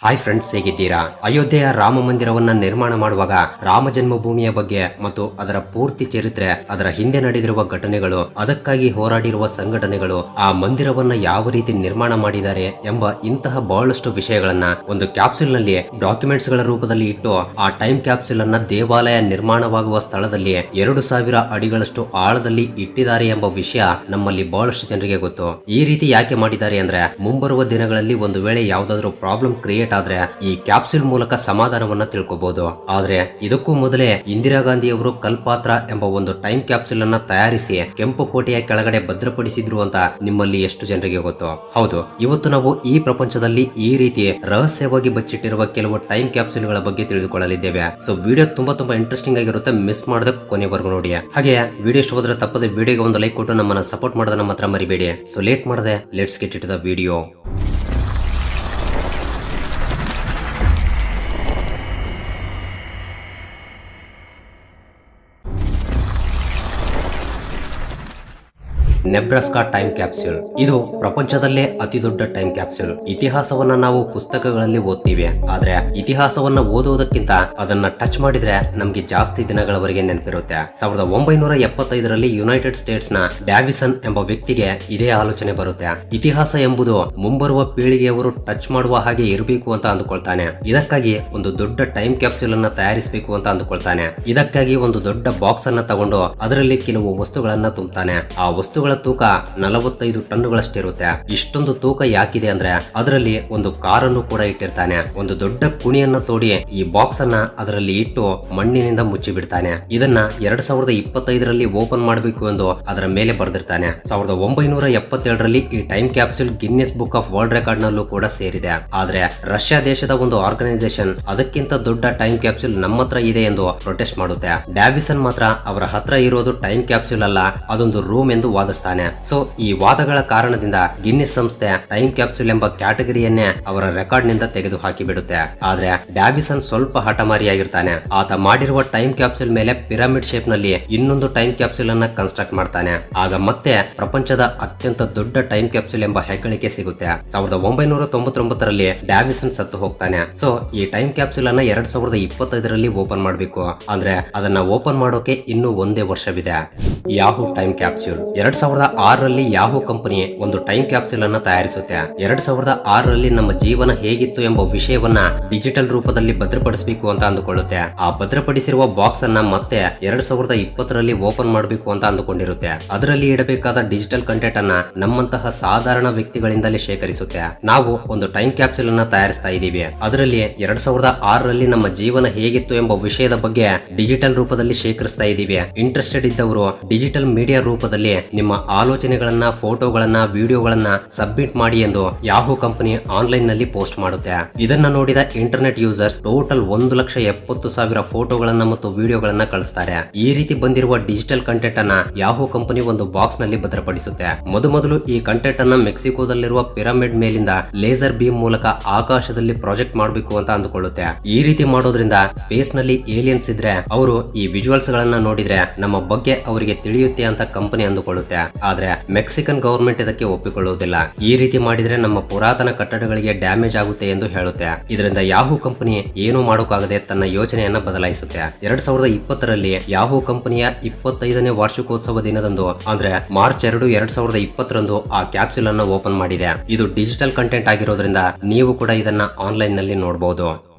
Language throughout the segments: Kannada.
ಹಾಯ್ ಫ್ರೆಂಡ್ಸ್, ಹೇಗಿದ್ದೀರಾ? ಅಯೋಧ್ಯೆಯ ರಾಮ ಮಂದಿರವನ್ನ ನಿರ್ಮಾಣ ಮಾಡುವಾಗ ರಾಮ ಜನ್ಮಭೂಮಿಯ ಬಗ್ಗೆ ಮತ್ತು ಅದರ ಪೂರ್ತಿ ಚರಿತ್ರೆ, ಅದರ ಹಿಂದೆ ನಡೆದಿರುವ ಘಟನೆಗಳು, ಅದಕ್ಕಾಗಿ ಹೋರಾಡಿರುವ ಸಂಘಟನೆಗಳು, ಆ ಮಂದಿರವನ್ನ ಯಾವ ರೀತಿ ನಿರ್ಮಾಣ ಮಾಡಿದ್ದಾರೆ ಎಂಬ ಇಂತಹ ಬಹಳಷ್ಟು ವಿಷಯಗಳನ್ನ ಒಂದು ಕ್ಯಾಪ್ಸೂಲ್ ನಲ್ಲಿ ಡಾಕ್ಯುಮೆಂಟ್ಸ್ ಗಳ ರೂಪದಲ್ಲಿ ಇಟ್ಟು ಆ ಟೈಮ್ ಕ್ಯಾಪ್ಸೂಲ್ ಅನ್ನ ದೇವಾಲಯ ನಿರ್ಮಾಣವಾಗುವ ಸ್ಥಳದಲ್ಲಿ 2000 ಅಡಿಗಳಷ್ಟು ಆಳದಲ್ಲಿ ಇಟ್ಟಿದ್ದಾರೆ ಎಂಬ ವಿಷಯ ನಮ್ಮಲ್ಲಿ ಬಹಳಷ್ಟು ಜನರಿಗೆ ಗೊತ್ತು. ಈ ರೀತಿ ಯಾಕೆ ಮಾಡಿದ್ದಾರೆ ಅಂದ್ರೆ, ಮುಂಬರುವ ದಿನಗಳಲ್ಲಿ ಒಂದು ವೇಳೆ ಯಾವ್ದಾದ್ರು ಪ್ರಾಬ್ಲಮ್ ಕ್ರಿಯೇಟ್ ಆದ್ರೆ ಈ ಕ್ಯಾಪ್ಸೂಲ್ ಮೂಲಕ ಸಮಾಧಾನವನ್ನ ತಿಳ್ಕೋಬಹುದು. ಆದ್ರೆ ಇದಕ್ಕೂ ಮೊದಲೇ ಇಂದಿರಾ ಗಾಂಧಿ ಅವರು ಕಲ್ಪಾತ್ರ ಎಂಬ ಒಂದು ಟೈಮ್ ಕ್ಯಾಪ್ಸೂಲ್ ಅನ್ನ ತಯಾರಿಸಿ ಕೆಂಪು ಕೋಟೆಯ ಕೆಳಗಡೆ ಭದ್ರಪಡಿಸಿದ್ರು ಅಂತ ನಿಮ್ಮಲ್ಲಿ ಎಷ್ಟು ಜನರಿಗೆ ಗೊತ್ತು? ಹೌದು, ಇವತ್ತು ನಾವು ಈ ಪ್ರಪಂಚದಲ್ಲಿ ಈ ರೀತಿ ರಹಸ್ಯವಾಗಿ ಬಚ್ಚಿಟ್ಟಿರುವ ಕೆಲವು ಟೈಮ್ ಕ್ಯಾಪ್ಸೂಲ್ ಗಳ ಬಗ್ಗೆ ತಿಳಿದುಕೊಳ್ಳಲಿದ್ದೇವೆ. ಸೊ ವಿಡಿಯೋ ತುಂಬಾ ಇಂಟ್ರೆಸ್ಟಿಂಗ್ ಆಗಿರುತ್ತೆ, ಮಿಸ್ ಮಾಡದೆ ಕೊನೆವರೆಗೂ ನೋಡಿ. ಹಾಗೆ ವಿಡಿಯೋ ಇಷ್ಟವಾದ್ರೆ ತಪ್ಪದೆ ವಿಡಿಯೋಗೆ ಒಂದು ಲೈಕ್ ಕೊಟ್ಟು ನಮ್ಮನ್ನ ಸಪೋರ್ಟ್ ಮಾಡೋದನ್ನ ಮಾತ್ರ ಮರಿಬೇಡಿ. ಸೊ ಲೇಟ್ ಮಾಡದೆ let's get it the video. Nebraska time capsule ಇದು ಪ್ರಪಂಚದಲ್ಲೇ ಅತಿ ದೊಡ್ಡ ಟೈಮ್ ಕ್ಯಾಪ್ಸೂಲ್. ಇತಿಹಾಸವನ್ನ ನಾವು ಪುಸ್ತಕಗಳಲ್ಲಿ ಓದ್ತೀವಿ, ಆದ್ರೆ ಇತಿಹಾಸವನ್ನ ಓದುವುದಕ್ಕಿಂತ ಅದನ್ನ ಟಚ್ ಮಾಡಿದ್ರೆ ನಮ್ಗೆ ಜಾಸ್ತಿ ದಿನಗಳವರೆಗೆ ನೆನಪಿರುತ್ತೆ. 1975ರಲ್ಲಿ ಯುನೈಟೆಡ್ ಸ್ಟೇಟ್ಸ್ ನ ಡ್ಯಾವಿಸನ್ ಎಂಬ ವ್ಯಕ್ತಿಗೆ ಇದೇ ಆಲೋಚನೆ ಬರುತ್ತೆ. ಇತಿಹಾಸ ಎಂಬುದು ಮುಂಬರುವ ಪೀಳಿಗೆಯವರು ಟಚ್ ಮಾಡುವ ಹಾಗೆ ಇರಬೇಕು ಅಂತ ಅಂದುಕೊಳ್ತಾನೆ. ಇದಕ್ಕಾಗಿ ಒಂದು ದೊಡ್ಡ ಟೈಮ್ ಕ್ಯಾಪ್ಸೂಲ್ ಅನ್ನ ತಯಾರಿಸಬೇಕು ಅಂತ ಅಂದುಕೊಳ್ತಾನೆ. ಇದಕ್ಕಾಗಿ ಒಂದು ದೊಡ್ಡ ಬಾಕ್ಸ್ ಅನ್ನ ತಗೊಂಡು ಅದರಲ್ಲಿ ಕೆಲವು ವಸ್ತುಗಳನ್ನ ತುಂಬುತ್ತಾನೆ. ಆ ವಸ್ತುಗಳ ತೂಕ 45 ಟನ್ನುಗಳಷ್ಟಿರುತ್ತೆ. ಇಷ್ಟೊಂದು ತೂಕ ಯಾಕಿದೆ ಅಂದ್ರೆ, ಅದರಲ್ಲಿ ಒಂದು ಕಾರನ್ನು ಕೂಡ ಇಟ್ಟಿರ್ತಾನೆ. ಒಂದು ದೊಡ್ಡ ಕುಣಿಯನ್ನ ತೋಡಿ ಈ ಬಾಕ್ಸ್ ಅನ್ನ ಅದರಲ್ಲಿ ಇಟ್ಟು ಮಣ್ಣಿನಿಂದ ಮುಚ್ಚಿ ಬಿಡ್ತಾನೆ. ಇದನ್ನ 2025ರಲ್ಲಿ ಓಪನ್ ಮಾಡಬೇಕು ಎಂದು ಅದರ ಮೇಲೆ ಬರೆದಿರ್ತಾನೆ. 1977ರಲ್ಲಿ ಈ time capsule Guinness book of world record ನಲ್ಲೂ ಕೂಡ ಸೇರಿದೆ. ಆದ್ರೆ ರಷ್ಯಾ ದೇಶದ ಒಂದು ಆರ್ಗನೈಸೇಷನ್ ಅದಕ್ಕಿಂತ ದೊಡ್ಡ ಟೈಮ್ ಕ್ಯಾಪ್ಸೂಲ್ ನಮ್ಮ ಹತ್ರ ಇದೆ ಎಂದು ಪ್ರೊಟೆಸ್ಟ್ ಮಾಡುತ್ತೆ. ಡ್ಯಾವಿಸನ್ ಮಾತ್ರ ಅವರ ಹತ್ರ ಇರೋದು ಟೈಮ್ ಕ್ಯಾಪ್ಸೂಲ್ ಅಲ್ಲ, ಅದೊಂದು ರೂಮ್ ಎಂದು ವಾದಿಸ್ತಾನೆ. ಸೊ ಈ ವಾದಗಳ ಕಾರಣದಿಂದ ಗಿನ್ನಿಸ್ ಸಂಸ್ಥೆ ಟೈಮ್ ಕ್ಯಾಪ್ಸೂಲ್ ಎಂಬ ಕ್ಯಾಟಗರಿಯನ್ನೇ ಅವರ ರೆಕಾರ್ಡ್ ನಿಂದ ತೆಗೆದು ಹಾಕಿ ಬಿಡುತ್ತೆ. ಆದ್ರೆ ಡ್ಯಾವಿಸನ್ ಸ್ವಲ್ಪ ಹಠಮಾರಿಯಾಗಿರ್ತಾನೆ. ಆತ ಮಾಡಿರುವ ಟೈಮ್ ಕ್ಯಾಪ್ಸೂಲ್ ಮೇಲೆ ಪಿರಮಿಡ್ ಶೇಪ್ ನಲ್ಲಿ ಇನ್ನೊಂದು ಟೈಮ್ ಕ್ಯಾಪ್ಸೂಲ್ ಅನ್ನ ಕನ್ಸ್ಟ್ರಕ್ಟ್ ಮಾಡ್ತಾನೆ. ಆಗ ಮತ್ತೆ ಪ್ರಪಂಚದ ಅತ್ಯಂತ ದೊಡ್ಡ ಟೈಮ್ ಕ್ಯಾಪ್ಸೂಲ್ ಎಂಬ ಹೆಗ್ಗಳಿಕೆ ಸಿಗುತ್ತೆ. 1999ರಲ್ಲಿ ಡ್ಯಾವಿಸನ್ ಸತ್ತು ಹೋಗ್ತಾನೆ. ಸೊ ಈ ಟೈಮ್ ಕ್ಯಾಪ್ಸೂಲ್ ಅನ್ನ 2025ರಲ್ಲಿ ಓಪನ್ ಮಾಡಬೇಕು. ಅಂದ್ರೆ ಅದನ್ನ ಓಪನ್ ಮಾಡೋಕೆ ಇನ್ನೂ ಒಂದೇ ವರ್ಷವಿದೆ. ಯಾಹೂ ಟೈಮ್ ಕ್ಯಾಪ್ಸೂಲ್ 2006ರಲ್ಲಿ ಯಾಹೂ ಕಂಪನಿ ಒಂದು ಟೈಮ್ ಕ್ಯಾಪ್ಸೂಲ್ ಅನ್ನ ತಯಾರಿಸುತ್ತೆ. 2006ರಲ್ಲಿ ನಮ್ಮ ಜೀವನ ಹೇಗಿತ್ತು ಎಂಬ ವಿಷಯವನ್ನ ಡಿಜಿಟಲ್ ರೂಪದಲ್ಲಿ ಭದ್ರಪಡಿಸಬೇಕು ಅಂತ ಅಂದುಕೊಳ್ಳುತ್ತೆ. ಆ ಭದ್ರಪಡಿಸಿರುವ ಬಾಕ್ಸ್ ಅನ್ನ ಮತ್ತೆ 2020ರಲ್ಲಿ ಓಪನ್ ಮಾಡಬೇಕು ಅಂತ ಅಂದುಕೊಂಡಿರುತ್ತೆ. ಅದರಲ್ಲಿ ಇಡಬೇಕಾದ ಡಿಜಿಟಲ್ ಕಂಟೆಂಟ್ ಅನ್ನ ನಮ್ಮಂತಹ ಸಾಧಾರಣ ವ್ಯಕ್ತಿಗಳಿಂದಲೇ ಶೇಖರಿಸುತ್ತೆ. ನಾವು ಒಂದು ಟೈಮ್ ಕ್ಯಾಪ್ಸೂಲ್ ಅನ್ನ ತಯಾರಿಸ್ತಾ ಇದೀವಿ. ಅದರಲ್ಲಿ 2006ರಲ್ಲಿ ನಮ್ಮ ಜೀವನ ಹೇಗಿತ್ತು ಎಂಬ ವಿಷಯದ ಬಗ್ಗೆ ಡಿಜಿಟಲ್ ರೂಪದಲ್ಲಿ ಶೇಖರಿಸ್ತಾ ಇದೀವಿ. ಇಂಟ್ರೆಸ್ಟೆಡ್ ಇದ್ದವರು ಡಿಜಿಟಲ್ ಮೀಡಿಯಾ ರೂಪದಲ್ಲಿ ನಿಮ್ಮ ಆಲೋಚನೆಗಳನ್ನ, ಫೋಟೋಗಳನ್ನ, ವಿಡಿಯೋಗಳನ್ನ ಸಬ್ಮಿಟ್ ಮಾಡಿ ಎಂದು ಯಾಹೂ ಕಂಪನಿ ಆನ್ಲೈನ್ ನಲ್ಲಿ ಪೋಸ್ಟ್ ಮಾಡುತ್ತೆ. ಇದನ್ನ ನೋಡಿದ ಇಂಟರ್ನೆಟ್ ಯೂಸರ್ಸ್ ಟೋಟಲ್ 1,70,000 ಫೋಟೋಗಳನ್ನ ಮತ್ತು ವಿಡಿಯೋಗಳನ್ನ ಕಳಿಸ್ತಾರೆ. ಈ ರೀತಿ ಬಂದಿರುವ ಡಿಜಿಟಲ್ ಕಂಟೆಂಟ್ ಅನ್ನ ಯಾಹೂ ಕಂಪನಿ ಒಂದು ಬಾಕ್ಸ್ ನಲ್ಲಿ ಭದ್ರಪಡಿಸುತ್ತೆ. ಮೊದಲು ಈ ಕಂಟೆಂಟ್ ಅನ್ನ ಮೆಕ್ಸಿಕೋದಲ್ಲಿರುವ ಪಿರಮಿಡ್ ಮೇಲಿಂದ ಲೇಸರ್ ಬೀಮ್ ಮೂಲಕ ಆಕಾಶದಲ್ಲಿ ಪ್ರಾಜೆಕ್ಟ್ ಮಾಡಬೇಕು ಅಂತ ಅಂದುಕೊಳ್ಳುತ್ತೆ. ಈ ರೀತಿ ಮಾಡೋದ್ರಿಂದ ಸ್ಪೇಸ್ ನಲ್ಲಿ ಏಲಿಯನ್ಸ್ ಇದ್ರೆ ಅವರು ಈ ವಿಜುವಲ್ಸ್ ಗಳನ್ನ ನೋಡಿದ್ರೆ ನಮ್ಮ ಬಗ್ಗೆ ಅವರಿಗೆ ತಿಳಿಯುತ್ತೆ ಅಂತ ಕಂಪನಿ ಅಂದುಕೊಳ್ಳುತ್ತೆ. ಆದ್ರೆ ಮೆಕ್ಸಿಕನ್ ಗವರ್ಮೆಂಟ್ ಇದಕ್ಕೆ ಒಪ್ಪಿಕೊಳ್ಳುವುದಿಲ್ಲ. ಈ ರೀತಿ ಮಾಡಿದ್ರೆ ನಮ್ಮ ಪುರಾತನ ಕಟ್ಟಡಗಳಿಗೆ ಡ್ಯಾಮೇಜ್ ಆಗುತ್ತೆ ಎಂದು ಹೇಳುತ್ತೆ. ಇದರಿಂದ ಯಾಹೂ ಕಂಪನಿ ಏನು ಮಾಡೋಕ್ಕಾಗದೆ ತನ್ನ ಯೋಜನೆಯನ್ನ ಬದಲಾಯಿಸುತ್ತೆ. 2020ರಲ್ಲಿ ಯಾಹೂ ಕಂಪನಿಯ 25ನೇ ವಾರ್ಷಿಕೋತ್ಸವ ದಿನದಂದು ಅಂದ್ರೆ ಮಾರ್ಚ್ 2, 2020ರಂದು ಆ ಕ್ಯಾಪ್ಸೂಲ್ ಅನ್ನ ಓಪನ್ ಮಾಡಿದೆ. ಇದು ಡಿಜಿಟಲ್ ಕಂಟೆಂಟ್ ಆಗಿರೋದ್ರಿಂದ ನೀವು ಕೂಡ ಇದನ್ನ ಆನ್ಲೈನ್ ನಲ್ಲಿ ನೋಡಬಹುದು.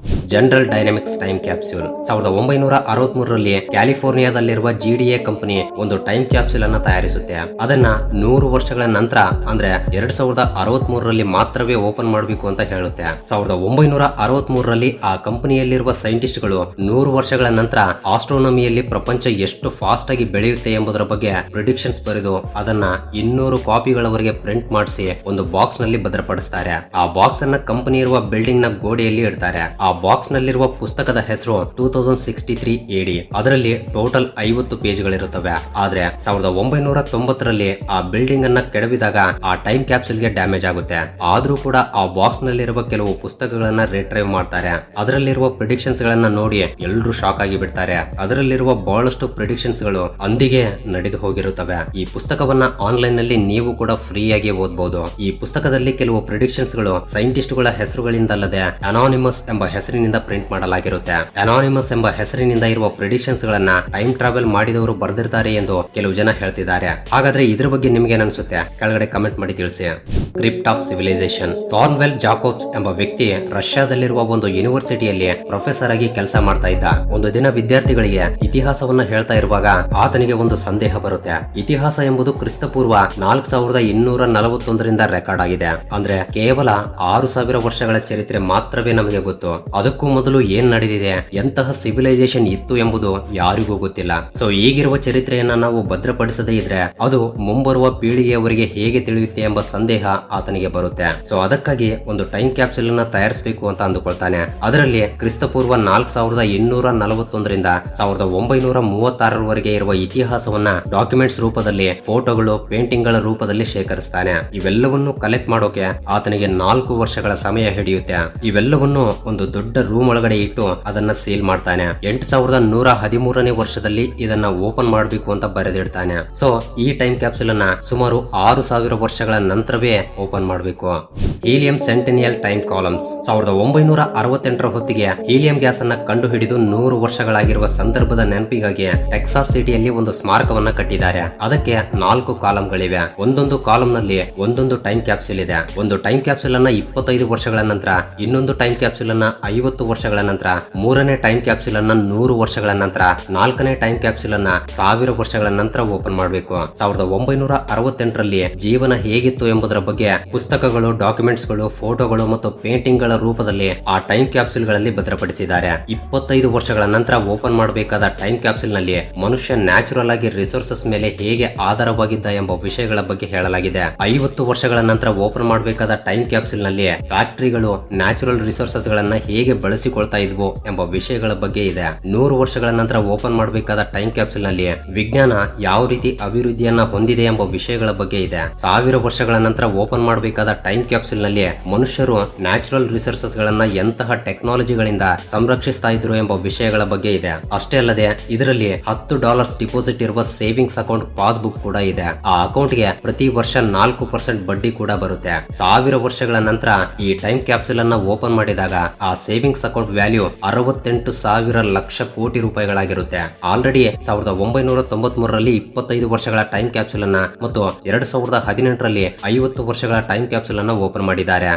ಜನರಲ್ ಡೈನಾಮಿಕ್ಸ್ ಟೈಮ್ ಕ್ಯಾಪ್ಸೂಲ್ 1963ರಲ್ಲಿ ಕ್ಯಾಲಿಫೋರ್ನಿಯಾದಲ್ಲಿರುವ GDA ಕಂಪನಿ ಒಂದು ಟೈಮ್ ಕ್ಯಾಪ್ಸೂಲ್ ಅನ್ನ ತಯಾರಿಸುತ್ತೆ. ಅದನ್ನ 100 ವರ್ಷಗಳ ನಂತರ ಅಂದ್ರೆ 2063ರಲ್ಲಿ ಮಾತ್ರವೇ ಓಪನ್ ಮಾಡಬೇಕು ಅಂತ ಹೇಳುತ್ತೆ. 1963ರಲ್ಲಿ ಆ ಕಂಪನಿಯಲ್ಲಿರುವ ಸೈಂಟಿಸ್ಟ್ ಗಳು 100 ವರ್ಷಗಳ ನಂತರ ಆಸ್ಟ್ರೋನಮಿಯಲ್ಲಿ ಪ್ರಪಂಚ ಎಷ್ಟು ಫಾಸ್ಟ್ ಆಗಿ ಬೆಳೆಯುತ್ತೆ ಎಂಬುದರ ಬಗ್ಗೆ ಪ್ರಿಡಿಕ್ಷನ್ಸ್ ಬರೆದು ಅದನ್ನ 200 ಕಾಪಿಗಳವರೆಗೆ ಪ್ರಿಂಟ್ ಮಾಡಿಸಿ ಒಂದು ಬಾಕ್ಸ್ ನಲ್ಲಿ ಭದ್ರಪಡಿಸ್ತಾರೆ. ಆ ಬಾಕ್ಸ್ ಅನ್ನ ಕಂಪನಿ ಇರುವ ಬಿಲ್ಡಿಂಗ್ ನ ಗೋಡೆಯಲ್ಲಿ ಇಡ್ತಾರೆ. ಆ ಬಾಕ್ಸ್ ಬಾಕ್ಸ್ ನಲ್ಲಿರುವ ಪುಸ್ತಕದ ಹೆಸರು 2063 AD. ಅದರಲ್ಲಿ ಟೋಟಲ್ 50 ಪೇಜ್ಗಳಿರುತ್ತವೆ. ಆದ್ರೆ 1990ರಲ್ಲಿ ಆ ಬಿಲ್ಡಿಂಗ್ ಅನ್ನ ಕೆಡವಿದಾಗ ಆ ಟೈಮ್ ಕ್ಯಾಪ್ಸೂಲ್ ಗೆ ಡ್ಯಾಮೇಜ್ ಆಗುತ್ತೆ. ಆದ್ರೂ ಕೂಡ ಆ ಬಾಕ್ಸ್ ನಲ್ಲಿರುವ ಕೆಲವು ಪುಸ್ತಕಗಳನ್ನ ರಿಟ್ರೈವ್ ಮಾಡ್ತಾರೆ. ಅದರಲ್ಲಿರುವ ಪ್ರಿಡಿಕ್ಷನ್ಸ್ ಗಳನ್ನ ನೋಡಿ ಎಲ್ಲರೂ ಶಾಕ್ ಆಗಿ ಬಿಡ್ತಾರೆ. ಅದರಲ್ಲಿರುವ ಬಹಳಷ್ಟು ಪ್ರಿಡಿಕ್ಷನ್ಸ್ ಗಳು ಅಂದಿಗೆ ನಡೆದು ಹೋಗಿರುತ್ತವೆ. ಈ ಪುಸ್ತಕವನ್ನ ಆನ್ಲೈನ್ ನಲ್ಲಿ ನೀವು ಕೂಡ ಫ್ರೀ ಆಗಿ ಓದಬಹುದು. ಈ ಪುಸ್ತಕದಲ್ಲಿ ಕೆಲವು ಪ್ರಿಡಿಕ್ಷನ್ಸ್ ಗಳು ಸೈಂಟಿಸ್ಟ್ ಗಳ ಹೆಸರುಗಳಿಂದಲ್ಲದೆ ಅನಾನಿಮಸ್ ಎಂಬ ಹೆಸರಿನಿಂದ ಪ್ರಿಂಟ್ ಮಾಡಲಾಗಿರುತ್ತೆ. ಅನಾನಿಮಸ್ ಎಂಬ ಹೆಸರಿನಿಂದ ಇರುವ ಪ್ರಿಡಿಕ್ಷನ್ಸ್ ಗಳನ್ನ ಟೈಮ್ ಟ್ರಾವೆಲ್ ಮಾಡಿದವರು ಬರೆದಿರ್ತಾರೆ ಎಂದು ಕೆಲವು ಜನ ಹೇಳ್ತಿದ್ದಾರೆ. ಹಾಗಾದ್ರೆ ಇದ್ರ ಬಗ್ಗೆ ನಿಮ್ಗೆ ಅನ್ಸುತ್ತೆ? ಕೆಳಗಡೆ ಕಮೆಂಟ್ ಮಾಡಿ ತಿಳಿಸಿ. Crypt of civilisation. ಥಾರ್ನ್ವೆಲ್ ಜಾಕೋಬ್ಸ್ ಎಂಬ ವ್ಯಕ್ತಿ ರಷ್ಯಾದಲ್ಲಿರುವ ಒಂದು ಯೂನಿವರ್ಸಿಟಿಯಲ್ಲಿ ಪ್ರೊಫೆಸರ್ ಆಗಿ ಕೆಲಸ ಮಾಡ್ತಾ ಇದ್ದ. ಒಂದು ದಿನ ವಿದ್ಯಾರ್ಥಿಗಳಿಗೆ ಇತಿಹಾಸವನ್ನ ಹೇಳ್ತಾ ಇರುವಾಗ ಆತನಿಗೆ ಒಂದು ಸಂದೇಹ ಬರುತ್ತೆ. ಇತಿಹಾಸ ಎಂಬುದು ಕ್ರಿಸ್ತಪೂರ್ವ 4241ರಿಂದ ರೆಕಾರ್ಡ್ ಆಗಿದೆ. ಅಂದ್ರೆ ಕೇವಲ 6000 ವರ್ಷಗಳ ಚರಿತ್ರೆ ಮಾತ್ರವೇ ನಮಗೆ ಗೊತ್ತು. ಅದಕ್ಕೂ ಮೊದಲು ಏನ್ ನಡೆದಿದೆ, ಎಂತಹ ಸಿವಿಲೈಸೇಷನ್ ಇತ್ತು ಎಂಬುದು ಯಾರಿಗೂ ಗೊತ್ತಿಲ್ಲ. ಸೊ ಈಗಿರುವ ಚರಿತ್ರೆಯನ್ನ ನಾವು ಭದ್ರಪಡಿಸದೇ ಇದ್ರೆ ಅದು ಮುಂಬರುವ ಪೀಳಿಗೆಯವರಿಗೆ ಹೇಗೆ ತಿಳಿಯುತ್ತೆ ಎಂಬ ಸಂದೇಹ ಆತನಿಗೆ ಬರುತ್ತೆ. ಸೊ ಅದಕ್ಕಾಗಿ ಒಂದು ಟೈಮ್ ಕ್ಯಾಪ್ಸೂಲ್ ಅನ್ನ ತಯಾರಿಸಬೇಕು ಅಂತ ಅಂದುಕೊಳ್ತಾನೆ. ಅದರಲ್ಲಿ ಕ್ರಿಸ್ತಪೂರ್ವ 4241ರಿಂದ 1936ರವರೆಗೆ ಇರುವ ಇತಿಹಾಸವನ್ನ ಡಾಕ್ಯುಮೆಂಟ್ಸ್ ರೂಪದಲ್ಲಿ, ಫೋಟೋಗಳು, ಪೇಂಟಿಂಗ್ ಗಳ ರೂಪದಲ್ಲಿ ಶೇಖರಿಸ್ತಾನೆ. ಇವೆಲ್ಲವನ್ನು ಕಲೆಕ್ಟ್ ಮಾಡೋಕೆ ಆತನಿಗೆ 4 ವರ್ಷಗಳ ಸಮಯ ಹಿಡಿಯುತ್ತೆ. ಇವೆಲ್ಲವನ್ನು ಒಂದು ದೊಡ್ಡ ರೂಮ್ ಒಳಗಡೆ ಇಟ್ಟು ಅದನ್ನ ಸೀಲ್ ಮಾಡ್ತಾನೆ. 8113ನೇ ವರ್ಷದಲ್ಲಿ ಇದನ್ನ ಓಪನ್ ಮಾಡಬೇಕು ಅಂತ ಬರೆದಿಡ್ತಾನೆ. ಸೊ ಈ ಟೈಮ್ ಕ್ಯಾಪ್ಸೂಲ್ ಅನ್ನ ಸುಮಾರು 6000 ವರ್ಷಗಳ ನಂತರವೇ ಓಪನ್ ಮಾಡಬೇಕು. Helium centennial time columns. 1968ರ ಹೊತ್ತಿಗೆ ಹೀಲಿಯಂ ಗ್ಯಾಸ್ ಅನ್ನ ಕಂಡು ಹಿಡಿದು 100 ವರ್ಷಗಳಾಗಿರುವ ಸಂದರ್ಭದ ನೆನಪಿಗಾಗಿ ಟೆಕ್ಸಾಸ್ ಸಿಟಿಯಲ್ಲಿ ಒಂದು ಸ್ಮಾರಕವನ್ನ ಕಟ್ಟಿದ್ದಾರೆ. ಅದಕ್ಕೆ 4 ಕಾಲಂಗಳಿವೆ. ಒಂದೊಂದು ಕಾಲಂ ನಲ್ಲಿ ಒಂದೊಂದು ಟೈಮ್ ಕ್ಯಾಪ್ಸೂಲ್ ಇದೆ. ಒಂದು ಟೈಮ್ ಕ್ಯಾಪ್ಸೂಲ್ ಅನ್ನ 25 ವರ್ಷಗಳ ನಂತರ, ಇನ್ನೊಂದು ಟೈಮ್ ಕ್ಯಾಪ್ಸೂಲ್ ಅನ್ನ 50 ವರ್ಷಗಳ ನಂತರ, ಮೂರನೇ ಟೈಮ್ ಕ್ಯಾಪ್ಸೂಲ್ ಅನ್ನ 100 ವರ್ಷಗಳ ನಂತರ, ನಾಲ್ಕನೇ ಟೈಮ್ ಕ್ಯಾಪ್ಸೂಲ್ ಅನ್ನ 1000 ವರ್ಷಗಳ ನಂತರ ಓಪನ್ ಮಾಡಬೇಕು. 1968ರಲ್ಲಿ ಜೀವನ ಹೇಗಿತ್ತು ಎಂಬುದರ ಬಗ್ಗೆ ಪುಸ್ತಕಗಳು, ಡಾಕ್ಯುಮೆಂಟ್ಸ್ ಗಳು, ಫೋಟೋಗಳು ಮತ್ತು ಪೇಂಟಿಂಗ್ ಗಳ ರೂಪದಲ್ಲಿ ಆ ಟೈಮ್ ಕ್ಯಾಪ್ಸೂಲ್ ಗಳಲ್ಲಿ ಭದ್ರಪಡಿಸಿದ್ದಾರೆ. 25 ವರ್ಷಗಳ ನಂತರ ಓಪನ್ ಮಾಡಬೇಕಾದ ಟೈಮ್ ಕ್ಯಾಪ್ಸೂಲ್ ನಲ್ಲಿ ಮನುಷ್ಯ ನ್ಯಾಚುರಲ್ ಆಗಿ ರಿಸೋರ್ಸಸ್ ಮೇಲೆ ಹೇಗೆ ಆಧಾರವಾಗಿದ್ದ ಎಂಬ ವಿಷಯಗಳ ಬಗ್ಗೆ ಹೇಳಲಾಗಿದೆ. 50 ವರ್ಷಗಳ ನಂತರ ಓಪನ್ ಮಾಡಬೇಕಾದ ಟೈಮ್ ಕ್ಯಾಪ್ಸೂಲ್ ನಲ್ಲಿ ಫ್ಯಾಕ್ಟರಿಗಳು ನ್ಯಾಚುರಲ್ ರಿಸೋರ್ಸಸ್ ಗಳನ್ನ ಹೇಗೆ ಬಳಸಿಕೊಳ್ತಾ ಇದ್ವು ಎಂಬ ವಿಷಯಗಳ ಬಗ್ಗೆ ಇದೆ. 100 ವರ್ಷಗಳ ನಂತರ ಓಪನ್ ಮಾಡಬೇಕಾದ ಟೈಮ್ ಕ್ಯಾಪ್ಸೂಲ್ ನಲ್ಲಿ ವಿಜ್ಞಾನ ಯಾವ ರೀತಿ ಅಭಿವೃದ್ಧಿಯನ್ನ ಹೊಂದಿದೆ ಎಂಬ ವಿಷಯಗಳ ಬಗ್ಗೆ ಇದೆ. 1000 ವರ್ಷಗಳ ನಂತರ ಓಪನ್ ಮಾಡಬೇಕಾದ ಟೈಮ್ ಕ್ಯಾಪ್ಸೂಲ್ ನಲ್ಲಿ ಮನುಷ್ಯರು ನ್ಯಾಚುರಲ್ ರಿಸೋರ್ಸಸ್ ಗಳನ್ನ ಎಂತಹ ಟೆಕ್ನಾಲಜಿಗಳಿಂದ ಸಂರಕ್ಷಿಸ್ತಾ ಇದ್ರು ಎಂಬ ವಿಷಯಗಳ ಬಗ್ಗೆ ಇದೆ. ಅಷ್ಟೇ ಅಲ್ಲದೆ ಇದರಲ್ಲಿ $10 ಡಿಪಾಸಿಟ್ ಇರುವ ಸೇವಿಂಗ್ಸ್ ಅಕೌಂಟ್ ಪಾಸ್ಬುಕ್ ಕೂಡ ಇದೆ. ಆ ಅಕೌಂಟ್ ಗೆ ಪ್ರತಿ ವರ್ಷ 4% ಬಡ್ಡಿ ಕೂಡ ಬರುತ್ತೆ. 1000 ವರ್ಷಗಳ ನಂತರ ಈ ಟೈಮ್ ಕ್ಯಾಪ್ಸೂಲ್ ಅನ್ನ ಓಪನ್ ಮಾಡಿದಾಗ ಆ ಸೇವಿಂಗ್ಸ್ ಅಕೌಂಟ್ ವ್ಯಾಲ್ಯೂ 68,000 ಲಕ್ಷ ಕೋಟಿ ರೂಪಾಯಿಗಳಾಗಿರುತ್ತೆ. ಆಲ್ರೆಡಿ 1993ರಲ್ಲಿ 25 ವರ್ಷಗಳ ಟೈಮ್ ಕ್ಯಾಪ್ಸೂಲ್ ಅನ್ನ ಮತ್ತು 2018ರಲ್ಲಿ 50 ವರ್ಷಗಳ ಟೈಮ್ ಕ್ಯಾಪ್ಸೂಲ್ ಅನ್ನ ಓಪನ್ ಮಾಡಿದ್ದಾರೆ.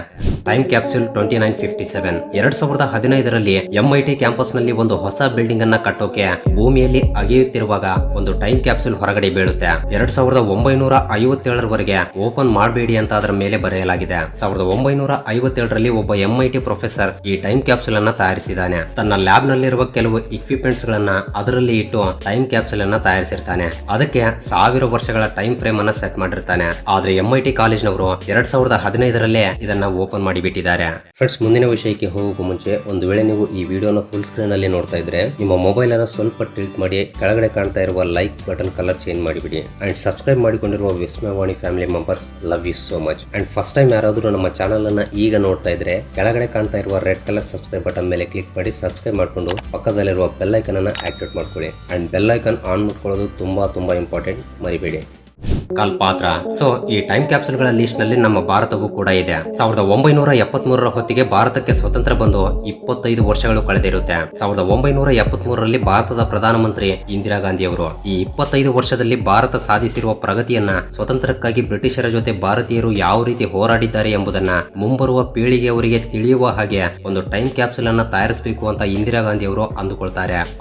Time capsule 2957. 2015ರಲ್ಲಿ MIT ಕ್ಯಾಂಪಸ್ ನಲ್ಲಿ ಒಂದು ಹೊಸ ಬಿಲ್ಡಿಂಗ್ ಅನ್ನ ಕಟ್ಟೋಕೆ ಭೂಮಿಯಲ್ಲಿ ಅಗೆಯುತ್ತಿರುವಾಗ ಒಂದು ಟೈಮ್ ಕ್ಯಾಪ್ಸೂಲ್ ಹೊರಗಡೆ ಬೀಳುತ್ತೆ. 2957ರವರೆಗೆ ಓಪನ್ ಮಾಡಬೇಡಿ ಅಂತ ಅದರ ಮೇಲೆ ಬರೆಯಲಾಗಿದೆ. 1957ರಲ್ಲಿ ಒಬ್ಬ MIT ಪ್ರೊಫೆಸರ್ ಈ ಟೈಮ್ ಕ್ಯಾಪ್ಸೂಲ್ ಅನ್ನ ತಯಾರಿಸಿದ್ದಾನೆ. ತನ್ನ ಲ್ಯಾಬ್ ನಲ್ಲಿರುವ ಕೆಲವು ಇಕ್ವಿಪ್ಮೆಂಟ್ಸ್ ಗಳನ್ನ ಅದರಲ್ಲಿ ಇಟ್ಟು ಟೈಮ್ ಕ್ಯಾಪ್ಸೂಲ್ ಅನ್ನ ತಯಾರಿಸಿರ್ತಾನೆ. ಅದಕ್ಕೆ 1000 ವರ್ಷಗಳ ಟೈಮ್ ಫ್ರೇಮ್ ಅನ್ನ ಸೆಟ್ ಮಾಡಿರ್ತಾನೆ. ಆದ್ರೆ MIT ಕಾಲೇಜ್ನವರು 2015ರಲ್ಲೇ ಇದನ್ನ ಓಪನ್ ಮಾಡಿಬಿಟ್ಟಿದ್ದಾರೆ. ಫ್ರೆಂಡ್ಸ್, ಮುಂದಿನ ವಿಷಯಕ್ಕೆ ಹೋಗುವ ಮುಂಚೆ ಒಂದು ವೇಳೆ ನೀವು ಈ ವಿಡಿಯೋನ ಫುಲ್ ಸ್ಕ್ರೀನ್ ಅಲ್ಲಿ ನೋಡ್ತಾ ಇದ್ರೆ ನಿಮ್ಮ ಮೊಬೈಲ್ ಅನ್ನ ಸ್ವಲ್ಪ ಟಿಲ್ಟ್ ಮಾಡಿ ಕೆಳಗಡೆ ಕಾಣ್ತಾ ಇರುವ ಲೈಕ್ ಬಟನ್ ಕಲರ್ ಚೇಂಜ್ ಮಾಡಿಬಿಡಿ. ಅಂಡ್ ಸಬ್ಸ್ಕ್ರೈಬ್ ಮಾಡಿಕೊಂಡಿರುವ Vismayavani family members, love you so much. And first time ಯಾರಾದ್ರೂ ನಮ್ಮ ಚಾನಲ್ ಅನ್ನ ಈಗ ನೋಡ್ತಾ ಇದ್ರೆ ಕೆಳಗಡೆ ಕಾಣ್ತಾ ಇರುವ ರೆಡ್ ಕಲರ್ ಸಬ್ಸ್ಕ್ರೈಬ್ ಬಟನ್ ಮೇಲೆ ಕ್ಲಿಕ್ ಮಾಡಿ ಸಬ್ಸ್ಕ್ರೈಬ್ ಮಾಡ್ಕೊಂಡು ಪಕ್ಕದಲ್ಲಿರುವ ಬೆಲ್ ಐಕನ್ ಅನ್ನ ಆಕ್ಟಿವೇಟ್ ಮಾಡ್ಕೊಳ್ಳಿ. ಅಂಡ್ ಬೆಲ್ ಐಕನ್ ಆನ್ ಮಾಡ್ಕೊಳ್ಳೋದು ತುಂಬಾ ಇಂಪಾರ್ಟೆಂಟ್, ಮರಿಬೇಡಿ. ಕಲ್ಪಾತ್ರ. ಸೊ ಈ ಟೈಮ್ ಕ್ಯಾಪ್ಸೂಲ್ ಗಳ ಲಿಸ್ಟ್ ನಲ್ಲಿ ನಮ್ಮ ಭಾರತವೂ ಕೂಡ ಇದೆ. 1973ರ ಹೊತ್ತಿಗೆ ಭಾರತಕ್ಕೆ ಸ್ವತಂತ್ರ ಬಂದು 25 ವರ್ಷಗಳು ಕಳೆದಿರುತ್ತೆ. 1973ರಲ್ಲಿ ಭಾರತದ ಪ್ರಧಾನಮಂತ್ರಿ ಇಂದಿರಾ ಗಾಂಧಿ ಅವರು ಈ 25 ವರ್ಷದಲ್ಲಿ ಭಾರತ ಸಾಧಿಸಿರುವ ಪ್ರಗತಿಯನ್ನ, ಸ್ವತಂತ್ರಕ್ಕಾಗಿ ಬ್ರಿಟಿಷರ ಜೊತೆ ಭಾರತೀಯರು ಯಾವ ರೀತಿ ಹೋರಾಡಿದ್ದಾರೆ ಎಂಬುದನ್ನ ಮುಂಬರುವ ಪೀಳಿಗೆಯವರಿಗೆ ತಿಳಿಯುವ ಹಾಗೆ ಒಂದು ಟೈಮ್ ಕ್ಯಾಪ್ಸೂಲ್ ಅನ್ನ ತಯಾರಿಸಬೇಕು ಅಂತ ಇಂದಿರಾ ಗಾಂಧಿ ಅವರು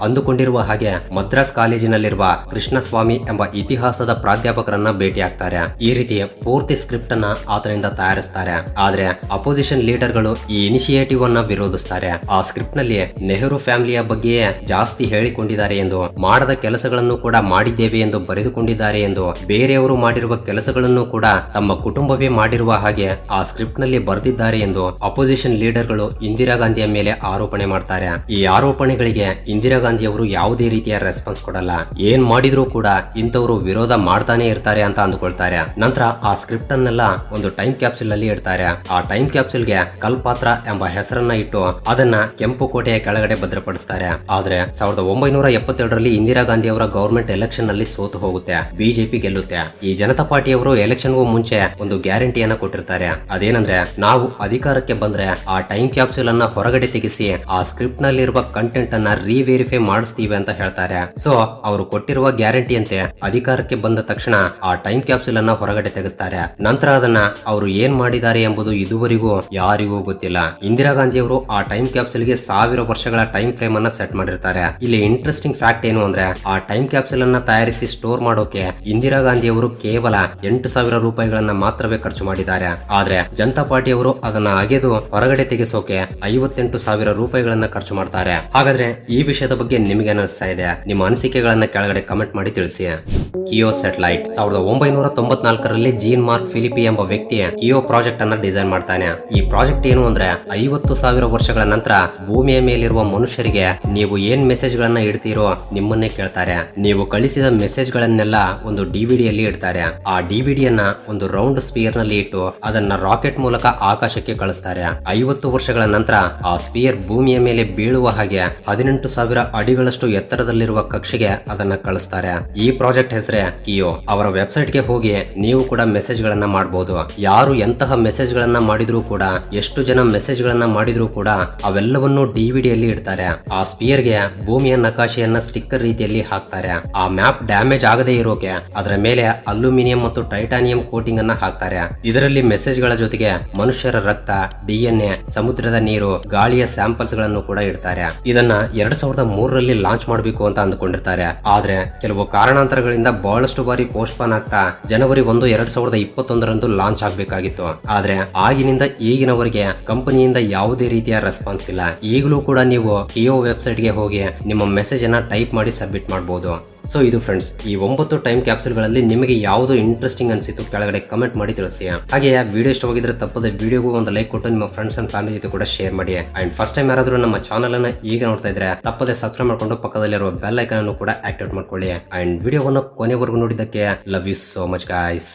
ಅಂದುಕೊಂಡಿರುವ ಹಾಗೆ ಮದ್ರಾಸ್ ಕಾಲೇಜಿನಲ್ಲಿರುವ ಕೃಷ್ಣಸ್ವಾಮಿ ಎಂಬ ಇತಿಹಾಸದ ಪ್ರಾಧ್ಯಾಪಕರನ್ನ ಭೇಟಿ ಆಗ್ತಾರೆ. ಈ ರೀತಿ ಪೂರ್ತಿ ಸ್ಕ್ರಿಪ್ಟ್ ಅನ್ನ ಆತನಿಂದ ತಯಾರಿಸ್ತಾರೆ. ಆದ್ರೆ ಅಪೋಸಿಷನ್ ಲೀಡರ್ಗಳು ಈ ಇನಿಷಿಯೇಟಿವ್ ಅನ್ನ ವಿರೋಧಿಸ್ತಾರೆ. ಆ ಸ್ಕ್ರಿಪ್ಟ್ ನಲ್ಲಿ ನೆಹರು ಫ್ಯಾಮಿಲಿಯ ಬಗ್ಗೆಯೇ ಜಾಸ್ತಿ ಹೇಳಿಕೊಂಡಿದ್ದಾರೆ ಎಂದು, ಮಾಡದ ಕೆಲಸಗಳನ್ನು ಕೂಡ ಮಾಡಿದ್ದೇವೆ ಎಂದು ಬರೆದುಕೊಂಡಿದ್ದಾರೆ ಎಂದು, ಬೇರೆಯವರು ಮಾಡಿರುವ ಕೆಲಸಗಳನ್ನು ಕೂಡ ತಮ್ಮ ಕುಟುಂಬವೇ ಮಾಡಿರುವ ಹಾಗೆ ಆ ಸ್ಕ್ರಿಪ್ಟ್ ನಲ್ಲಿ ಬರೆದಿದ್ದಾರೆ ಎಂದು ಅಪೋಸಿಷನ್ ಲೀಡರ್ಗಳು ಇಂದಿರಾ ಗಾಂಧಿಯ ಮೇಲೆ ಆರೋಪಣೆ ಮಾಡ್ತಾರೆ. ಈ ಆರೋಪಣೆಗಳಿಗೆ ಇಂದಿರಾ ಗಾಂಧಿ ಅವರು ಯಾವುದೇ ರೀತಿಯ ರೆಸ್ಪಾನ್ಸ್ ಕೊಡಲ್ಲ. ಏನ್ ಮಾಡಿದ್ರು ಕೂಡ ಇಂಥವ್ರು ವಿರೋಧ ಮಾಡ್ತಾನೆ ಇರ್ತಾರೆ ಅಂತ ಅಂದುಕೊಳ್ತಾರೆ. ನಂತರ ಆ ಸ್ಕ್ರಿಪ್ಟ್ ಅನ್ನೆಲ್ಲ ಒಂದು ಟೈಮ್ ಕ್ಯಾಪ್ಸುಲ್ ಅಲ್ಲಿ ಇಡ್ತಾರೆ. ಆ ಟೈಮ್ ಕ್ಯಾಪ್ಸುಲ್ ಗೆ ಕಲ್ಪಾತ್ರ ಎಂಬ ಹೆಸರನ್ನ ಇಟ್ಟು ಅದನ್ನ ಕೆಂಪು ಕೋಟೆಯ ಕೆಳಗಡೆ ಭದ್ರಪಡಿಸ್ತಾರೆ. ಆದ್ರೆ 1972ರಲ್ಲಿ ಇಂದಿರಾ ಗಾಂಧಿ ಅವರ ಗವರ್ಮೆಂಟ್ ಎಲೆಕ್ಷನ್ ನಲ್ಲಿ ಸೋತು ಹೋಗುತ್ತೆ. ಬಿಜೆಪಿ ಗೆಲ್ಲುತ್ತೆ. ಈ ಜನತಾ ಪಾರ್ಟಿಯವರು ಎಲೆಕ್ಷನ್ಗೂ ಮುಂಚೆ ಒಂದು ಗ್ಯಾರಂಟಿಯನ್ನ ಕೊಟ್ಟಿರ್ತಾರೆ. ಅದೇನಂದ್ರೆ, ನಾವು ಅಧಿಕಾರಕ್ಕೆ ಬಂದ್ರೆ ಆ ಟೈಮ್ ಕ್ಯಾಪ್ಸುಲ್ ಅನ್ನ ಹೊರಗಡೆ ತೆಗೆಸಿ ಆ ಸ್ಕ್ರಿಪ್ಟ್ ನಲ್ಲಿರುವ ಕಂಟೆಂಟ್ ಅನ್ನ ರೀವೆರಿಫೈ ಮಾಡಿಸ್ತೀವಿ ಅಂತ ಹೇಳ್ತಾರೆ. ಸೊ ಅವರು ಕೊಟ್ಟಿರುವ ಗ್ಯಾರಂಟಿ ಅಂತೆ ಅಧಿಕಾರಕ್ಕೆ ಬಂದ ತಕ್ಷಣ ಆ ಟೈಮ್ ಕ್ಯಾಪ್ಸುಲ್ ಅನ್ನ ಹೊರಗಡೆ ತೆಗೆಸ್ತಾರೆ. ನಂತರ ಅದನ್ನ ಅವರು ಏನ್ ಮಾಡಿದ್ದಾರೆ ಎಂಬುದು ಇದುವರೆಗೂ ಯಾರಿಗೂ ಗೊತ್ತಿಲ್ಲ. ಇಂದಿರಾ ಗಾಂಧಿ ಅವರು ಆ ಟೈಮ್ ಕ್ಯಾಪ್ಸುಲ್ ಗೆ 1000 ವರ್ಷಗಳ ಟೈಮ್ ಫ್ರೇಮ್ ಅನ್ನ ಸೆಟ್ ಮಾಡಿರ್ತಾರೆ. ಇಲ್ಲಿ ಇಂಟ್ರೆಸ್ಟಿಂಗ್ ಫ್ಯಾಕ್ಟ್ ಏನು ಅಂದ್ರೆ, ಆ ಟೈಮ್ ಕ್ಯಾಪ್ಸುಲ್ ಅನ್ನ ತಯಾರಿಸಿ ಸ್ಟೋರ್ ಮಾಡೋಕೆ ಇಂದಿರಾ ಗಾಂಧಿ ಅವರು ಕೇವಲ 8,000 ರೂಪಾಯಿಗಳನ್ನ ಮಾತ್ರವೇ ಖರ್ಚು ಮಾಡಿದ್ದಾರೆ. ಆದ್ರೆ ಜನತಾ ಪಾರ್ಟಿಯವರು ಅದನ್ನ ಅಗೆದು ಹೊರಗಡೆ ತೆಗೆಸೋಕೆ 58,000 ರೂಪಾಯಿಗಳನ್ನ ಖರ್ಚು ಮಾಡ್ತಾರೆ. ಹಾಗಾದ್ರೆ ಈ ವಿಷಯದ ಬಗ್ಗೆ ನಿಮಗೆ ಅನಿಸ್ತಾ ಇದೆ? ನಿಮ್ಮ ಅನಿಸಿಕೆಗಳನ್ನ ಕೆಳಗಡೆ ಕಮೆಂಟ್ ಮಾಡಿ ತಿಳಿಸಿ. ಕಿಯೋ ಸ್ಯಾಟಲೈಟ್ 1994ರಲ್ಲಿ ಜೀನ್ ಮಾರ್ಕ್ ಫಿಲಿಪಿ ಎಂಬ ವ್ಯಕ್ತಿ ಕಿಯೋ ಪ್ರಾಜೆಕ್ಟ್ ಅನ್ನ ಡಿಸೈನ್ ಮಾಡ್ತಾನೆ. ಈ ಪ್ರಾಜೆಕ್ಟ್ ಏನು ಅಂದ್ರೆ, 50,000 ವರ್ಷಗಳ ನಂತರ ಭೂಮಿಯ ಮೇಲಿರುವ ಮನುಷ್ಯರಿಗೆ ನೀವು ಏನ್ ಮೆಸೇಜ್ ಗಳನ್ನ ಇಡ್ತೀರೋ ನಿಮ್ಮನ್ನೇ ಕೇಳ್ತಾರೆ. ನೀವು ಕಳಿಸಿದ ಮೆಸೇಜ್ ಗಳನ್ನೆಲ್ಲ ಒಂದು ಡಿವಿಡಿಯಲ್ಲಿ ಇಡ್ತಾರೆ. ಆ ಡಿವಿಡಿಯನ್ನ ಒಂದು ರೌಂಡ್ ಸ್ಪಿಯರ್ ನಲ್ಲಿ ಇಟ್ಟು ಅದನ್ನ ರಾಕೆಟ್ ಮೂಲಕ ಆಕಾಶಕ್ಕೆ ಕಳಿಸ್ತಾರೆ. 50 ವರ್ಷಗಳ ನಂತರ ಆ ಸ್ಪಿಯರ್ ಭೂಮಿಯ ಮೇಲೆ ಬೀಳುವ ಹಾಗೆ 18,000 ಅಡಿಗಳಷ್ಟು ಎತ್ತರದಲ್ಲಿರುವ ಕಕ್ಷೆಗೆ ಅದನ್ನ ಕಳಿಸ್ತಾರೆ. ಈ ಪ್ರಾಜೆಕ್ಟ್ ಹೆಸರೇ ಕಿಯೋ. ಅವರ ವೆಬ್ಸೈಟ್ ಗೆ ಹೋಗಿ ನೀವು ಕೂಡ ಮೆಸೇಜ್ ಗಳನ್ನ ಮಾಡಬಹುದು. ಯಾರು ಎಂತಹ ಮೆಸೇಜ್ ಗಳನ್ನ ಮಾಡಿದ್ರು ಕೂಡ, ಎಷ್ಟು ಜನ ಮೆಸೇಜ್ ಗಳನ್ನ ಮಾಡಿದ್ರು ಕೂಡ ಅವೆಲ್ಲವನ್ನು ಡಿವಿಡಿಯಲ್ಲಿ ಇಡ್ತಾರೆ. ಆ ಸ್ಪಿಯರ್ ಗೆ ಭೂಮಿಯ ನಕಾಶೆಯನ್ನ ಸ್ಟಿಕ್ಕರ್ ರೀತಿಯಲ್ಲಿ ಹಾಕ್ತಾರೆ. ಆ ಮ್ಯಾಪ್ ಡ್ಯಾಮೇಜ್ ಆಗದೆ ಇರೋಕೆ ಅದರ ಮೇಲೆ ಅಲ್ಯೂಮಿನಿಯಂ ಮತ್ತು ಟೈಟಾನಿಯಂ ಕೋಟಿಂಗ್ ಅನ್ನ ಹಾಕ್ತಾರೆ. ಇದರಲ್ಲಿ ಮೆಸೇಜ್ ಗಳ ಜೊತೆಗೆ ಮನುಷ್ಯರ ರಕ್ತ, DNA, ಸಮುದ್ರದ ನೀರು, ಗಾಳಿಯ ಸ್ಯಾಂಪಲ್ಸ್ ಗಳನ್ನು ಕೂಡ ಇಡ್ತಾರೆ. ಇದನ್ನ 2003ರಲ್ಲಿ ಲಾಂಚ್ ಮಾಡಬೇಕು ಅಂತ ಅಂದುಕೊಂಡಿರ್ತಾರೆ. ಆದ್ರೆ ಕೆಲವು ಕಾರಣಾಂತರಗಳಿಂದ ಬಹಳಷ್ಟು ಬಾರಿ ಪೋಸ್ಟ್ಪೋನ್ ಆಗ್ತಾ ಜನವರಿ 1, 2021ರಂದು ಲಾಂಚ್ ಆಗಬೇಕಾಗಿತ್ತು. ಆದ್ರೆ ಆಗಿನಿಂದ ಈಗಿನವರೆಗೆ ಕಂಪನಿಯಿಂದ ಯಾವುದೇ ರೀತಿಯ ರೆಸ್ಪಾನ್ಸ್ ಇಲ್ಲ. ಈಗಲೂ ಕೂಡ ನೀವು ಕಿಯೋ ವೆಬ್ಸೈಟ್ ಗೆ ಹೋಗಿ ನಿಮ್ಮ ಮೆಸೇಜ್ ಅನ್ನ ಟೈಪ್ ಮಾಡಿ ಸಬ್ಮಿಟ್ ಮಾಡಬಹುದು. ಸೊ ಇದು ಫ್ರೆಂಡ್ಸ್, ಈ 9 ಟೈಮ್ ಕ್ಯಾಪ್ಸುಲ್ ಗಳಲ್ಲಿ ನಿಮಗೆ ಯಾವುದು ಇಂಟ್ರೆಸ್ಟಿಂಗ್ ಅನ್ಸಿತ್ತು ಕೆಳಗಡೆ ಕಮೆಂಟ್ ಮಾಡಿ ತಿಳಿಸಿ. ಹಾಗೆ ವಿಡಿಯೋ ಇಷ್ಟವಾಗಿದ್ರೆ ತಪ್ಪದೆ ವಿಡಿಯೋಗೂ ಒಂದು ಲೈಕ್ ಕೊಟ್ಟು ನಿಮ್ಮ ಫ್ರೆಂಡ್ಸ್ ಅಂಡ್ ಫ್ಯಾಮಿಲಿ ಜೊತೆ ಕೂಡ ಶೇರ್ ಮಾಡಿ. ಅಂಡ್ ಫಸ್ಟ್ ಟೈಮ್ ಯಾರಾದ್ರೂ ನಮ್ಮ ಚಾನಲ್ ಅನ್ನ ಈಗ ನೋಡ್ತಾ ಇದ್ರೆ ತಪ್ಪದೆ ಸಬ್ಸ್ಕ್ರೈಬ್ ಮಾಡ್ಕೊಂಡು ಪಕ್ಕದಲ್ಲಿರುವ ಬೆಲ್ ಐಕಾನ್ ಅನ್ನು ಕೂಡ ಆಕ್ಟಿವೇಟ್ ಮಾಡ್ಕೊಳ್ಳಿ. ಅಂಡ್ ವಿಡಿಯೋವನ್ನು ಕೊನೆವರೆಗೂ ನೋಡಿದ್ದಕ್ಕೆ love you so much guys.